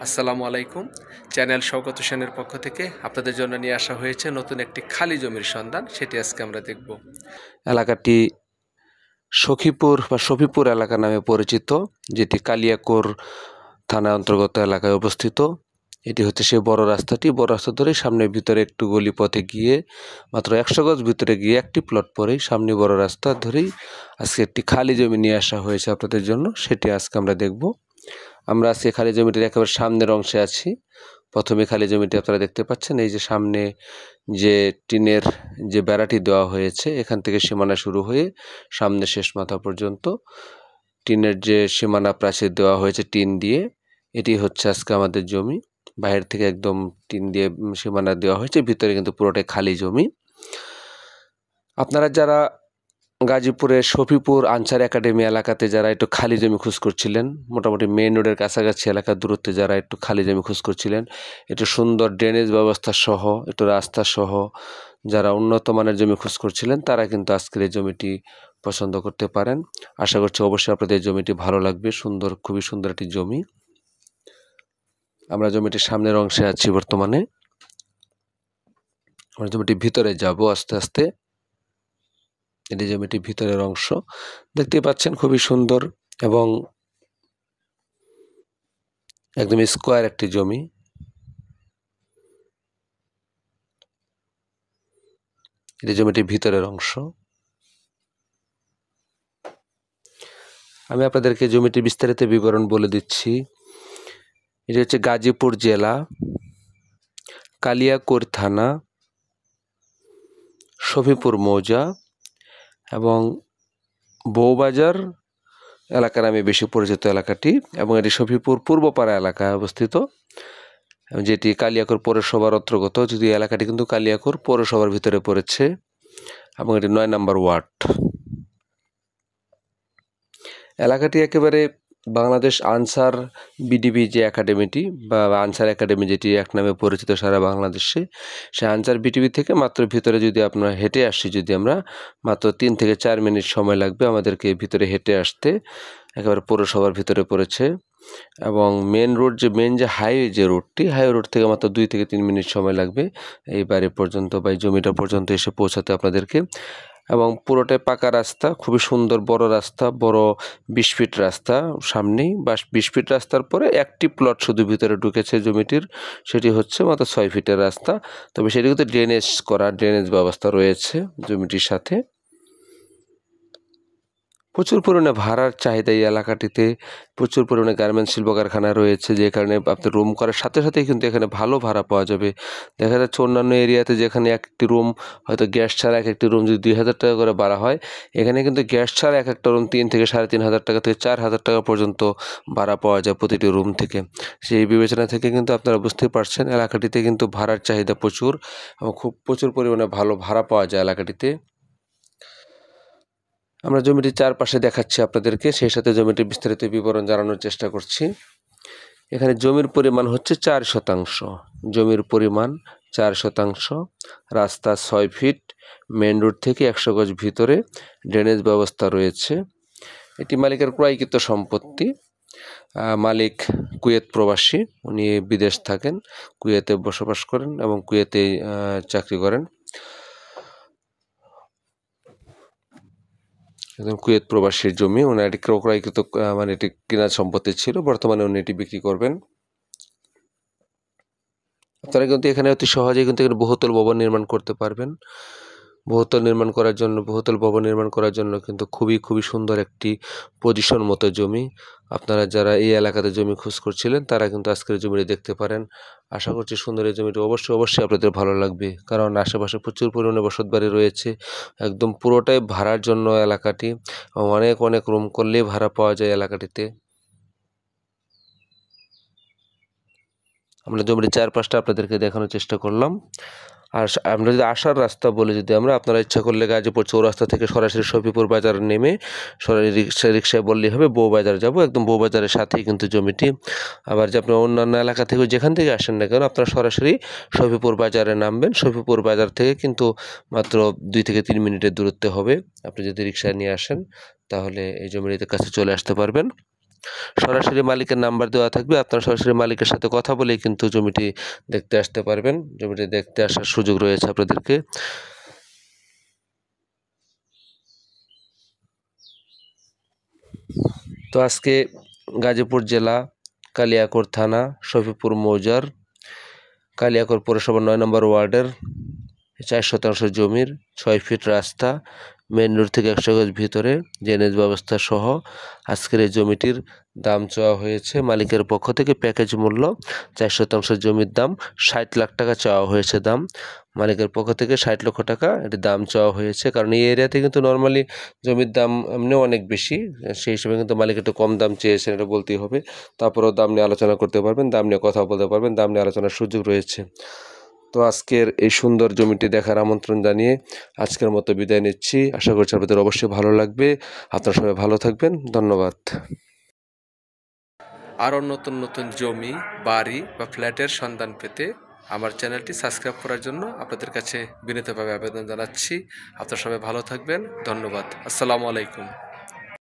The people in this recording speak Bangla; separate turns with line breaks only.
আসসালামু আলাইকুম। চ্যানেল শওকত হোসেনের পক্ষ থেকে আপনাদের জন্য নিয়ে আসা হয়েছে নতুন একটি খালি জমির সন্ধান। সেটি আজকে আমরা দেখব। এলাকাটি সখীপুর বা শফিপুর এলাকা নামে পরিচিত, যেটি কালিয়াকৈর থানা অন্তর্গত এলাকায় অবস্থিত। এটি হচ্ছে সেই বড় রাস্তাটি। বড় রাস্তা ধরে সামনের ভিতরে একটু গলি পথে গিয়ে মাত্র 100 গজ ভিতরে গিয়ে একটি প্লট পরেই সামনে বড় রাস্তা ধরেই আজকে একটি খালি জমি নিয়ে আসা হয়েছে আপনাদের জন্য। সেটি আজকে আমরা দেখব। আমরা আজকে খালি জমিটির একেবারে সামনের অংশে আছি। প্রথমে খালি জমিটি আপনারা দেখতে পাচ্ছেন, এই যে সামনে যে টিনের যে বেড়াটি দেওয়া হয়েছে, এখান থেকে সীমানা শুরু হয়ে সামনে শেষ মাথা পর্যন্ত টিনের যে সীমানা প্রাচীর দেওয়া হয়েছে টিন দিয়ে, এটি হচ্ছে আজকে আমাদের জমি। বাইরে থেকে একদম টিন দিয়ে সীমানা দেওয়া হয়েছে, ভিতরে কিন্তু পুরোটাই খালি জমি। আপনারা যারা গাজীপুরের শফিপুর আনসার একাডেমি এলাকাতে যারা একটু খালি জমি খোঁজ করছিলেন, মোটামুটি মেইন রোডের কাছাকাছি এলাকার দূরত্বে যারা একটু খালি জমি খোঁজ করছিলেন, একটু সুন্দর ড্রেনেজ ব্যবস্থা সহ, একটু রাস্তা সহ যারা উন্নত মানের জমি খোঁজ করছিলেন, তারা কিন্তু আজকের এই জমিটি পছন্দ করতে পারেন। আশা করছি অবশ্যই আপনাদের জমিটি ভালো লাগবে। সুন্দর, খুবই সুন্দর একটি জমি। আমরা জমিটির সামনের অংশে আছি বর্তমানে। আমরা জমিটির ভিতরে যাব আস্তে আস্তে। এটি জমিটির ভিতরের অংশ দেখতে পাচ্ছেন, খুবই সুন্দর এবং একদম স্কোয়ার একটি জমি। এটি জমিটির ভিতরের অংশ। আমি আপনাদেরকে জমিটির বিস্তারিত বিবরণ বলে দিচ্ছি। এটি হচ্ছে গাজীপুর জেলা, কালিয়াকৈর থানা, শফিপুর মৌজা এবং বউবাজার এলাকা নামে বেশি পরিচিত এলাকাটি, এবং এটি শফিপুর পূর্বপাড়া এলাকায় অবস্থিত, যেটি কালিয়াকৈর পৌরসভার অন্তর্গত। যদি এলাকাটি কিন্তু কালিয়াকৈর পৌরসভার ভিতরে পড়েছে এবং এটি 9 নম্বর ওয়ার্ড। এলাকাটি একেবারে বাংলাদেশ আনসার বিডিবি যে একাডেমিটি বা আনসার একাডেমি, যেটি এক নামে পরিচিত সারা বাংলাদেশে, সে আনসার বিডিবি থেকে মাত্র ভিতরে যদি আপনারা হেঁটে আসি, যদি আমরা মাত্র 3 থেকে 4 মিনিট সময় লাগবে আমাদেরকে ভিতরে হেঁটে আসতে। একেবারে পৌরসভার ভিতরে পড়েছে এবং মেন রোড যে হাইওয়ে যে রোডটি, হাইওয়ে রোড থেকে মাত্র 2 থেকে 3 মিনিট সময় লাগবে এই বাড়ি পর্যন্ত বা এই জমিটা পর্যন্ত এসে পৌঁছাতে আপনাদেরকে। এবং পুরোটাই পাকা রাস্তা, খুবই সুন্দর বড় রাস্তা, বড় 20 ফিট রাস্তা সামনেই, বা 20 ফিট রাস্তার পরে একটি প্লট শুধু ভিতরে ঢুকেছে জমিটির, সেটি হচ্ছে মাত্র 6 ফিটের রাস্তা। তবে সেটি কিন্তু ড্রেনেজ ব্যবস্থা রয়েছে জমিটির সাথে। প্রচুর পরিমাণে ভাড়ার চাহিদা এই এলাকাটিতে। প্রচুর পরিমাণে গার্মেন্টস শিল্প কারখানা রয়েছে, যে কারণে আপনি রুম করার সাথে সাথেই কিন্তু এখানে ভালো ভাড়া পাওয়া যাবে। দেখা যাচ্ছে অন্যান্য এরিয়াতে যেখানে একটি রুম হয়তো গ্যাস ছাড়া এক একটি রুম যদি 2,000 টাকা করে ভাড়া হয়, এখানে কিন্তু গ্যাস ছাড়া এক একটা রুম 3 থেকে 3,500 টাকা থেকে 4,000 টাকা পর্যন্ত ভাড়া পাওয়া যায় প্রতিটি রুম থেকে। সেই বিবেচনা থেকে কিন্তু আপনারা বুঝতেই পারছেন এলাকাটিতে কিন্তু ভাড়ার চাহিদা প্রচুর এবং খুব প্রচুর পরিমাণে ভালো ভাড়া পাওয়া যায় এলাকাটিতে। আমরা জমিটির চারপাশে দেখাচ্ছি আপনাদেরকে, সেই সাথে জমিটির বিস্তারিত বিবরণ জানানোর চেষ্টা করছি। এখানে জমির পরিমাণ হচ্ছে 4 শতাংশ। জমির পরিমাণ 4 শতাংশ, রাস্তা 6 ফিট, মেন রোড থেকে 100 গজ ভিতরে, ড্রেনেজ ব্যবস্থা রয়েছে। এটি মালিকের ক্রয়কৃত সম্পত্তি। মালিক কুয়েত প্রবাসী, উনি বিদেশ থাকেন, কুয়েতে বসবাস করেন এবং কুয়েতে চাকরি করেন। একজন কুয়েত প্রবাসীর জমি, ওনার এটি ক্রয়কৃত, মানে এটি কেনা সম্পত্তি ছিল, বর্তমানে উনি এটি বিক্রি করবেন। আপনারা কিন্তু এখানে অতি সহজেই কিন্তু এখানে বহুতল ভবন নির্মাণ করতে পারবেন। বহুতল ভবন নির্মাণ করার জন্য কিন্তু খুবই সুন্দর একটি পজিশন মতো জমি। আপনারা যারা এই এলাকাতে জমি খোঁজ করছিলেন, তারা কিন্তু আজকের জমিটি দেখতে পারেন। আশা করছি সুন্দর এই জমিটি অবশ্যই আপনাদের ভালো লাগবে, কারণ আশেপাশে প্রচুর পরিমাণে বসতবাড়ি রয়েছে। একদম পুরোটাই ভাড়ার জন্য এলাকাটি, অনেক রুম করলেই ভাড়া পাওয়া যায় এলাকাটিতে। আমরা জমিটির চারপাশটা আপনাদেরকে দেখানোর চেষ্টা করলাম। আর আমরা যদি আসার রাস্তা বলি, যদি আপনারা ইচ্ছা করলে গাজীপুর চৌরাস্তা থেকে সরাসরি শফিপুর বাজার নেমে সরাসরি রিক্সায় বললেই হবে বউবাজার যাব, একদম বউবাজারের সাথেই কিন্তু জমিটি। আবার যে আপনি অন্যান্য এলাকা থেকে যেখান থেকে আসেন না কেন, আপনারা সরাসরি শফিপুর বাজারে নামবেন। শফিপুর বাজার থেকে কিন্তু মাত্র 2 থেকে 3 মিনিটের দূরত্বে হবে। আপনি যদি রিক্সায় নিয়ে আসেন তাহলে এই জমিটির কাছে চলে আসতে পারবেন। সরাসরি মালিকের নাম্বার দেওয়া থাকবে, আপনারা সরাসরি মালিকের সাথে কথা বলেই কিন্তু জমিটি দেখতে আসতে পারবেন। জমিটি দেখতে আসার সুযোগ রয়েছে আপনাদেরকে। তো আজকে গাজীপুর জেলা কালিয়াকৈর থানা শফিপুর মৌজার কালিয়াকৈর পৌরসভা ৯ নম্বর ওয়ার্ডের ৪ শতাংশ জমির ৬ ফিট রাস্তা, মেইন রোড থেকে ১০০ গজ ভিতরে ড্রেনেজ ব্যবস্থা সহ আজকের এই জমিটির দাম চাওয়া হয়েছে মালিকের পক্ষ থেকে। প্যাকেজ মূল্য ৪ শতাংশ জমির দাম ৬০ লাখ টাকা চাওয়া হয়েছে দাম। মালিকের পক্ষ থেকে ৬০ লক্ষ টাকা এটি দাম চাওয়া হয়েছে, কারণ এই এরিয়াতে কিন্তু নর্মালি জমির দাম এমনিও অনেক বেশি, সেই হিসেবে কিন্তু মালিক একটু কম দাম চেয়েছেন, এটা বলতেই হবে। তারপরেও দাম নিয়ে আলোচনা করতে পারবেন, দাম নিয়ে কথা বলতে পারবেন, দাম নিয়ে আলোচনার সুযোগ রয়েছে। তো আজকের এই সুন্দর জমিটি দেখার আমন্ত্রণ জানিয়ে আজকের মতো বিদায় নিচ্ছি। আশা করছি আপনাদের অবশ্যই ভালো লাগবে। আপনারা সবাই ভালো থাকবেন, ধন্যবাদ। আরও নতুন নতুন জমি, বাড়ি বা ফ্ল্যাটের সন্ধান পেতে আমার চ্যানেলটি সাবস্ক্রাইব করার জন্য আপনাদের কাছে বিনীতভাবে আবেদন জানাচ্ছি। আপনারা সবাই ভালো থাকবেন, ধন্যবাদ। আসসালামু আলাইকুম।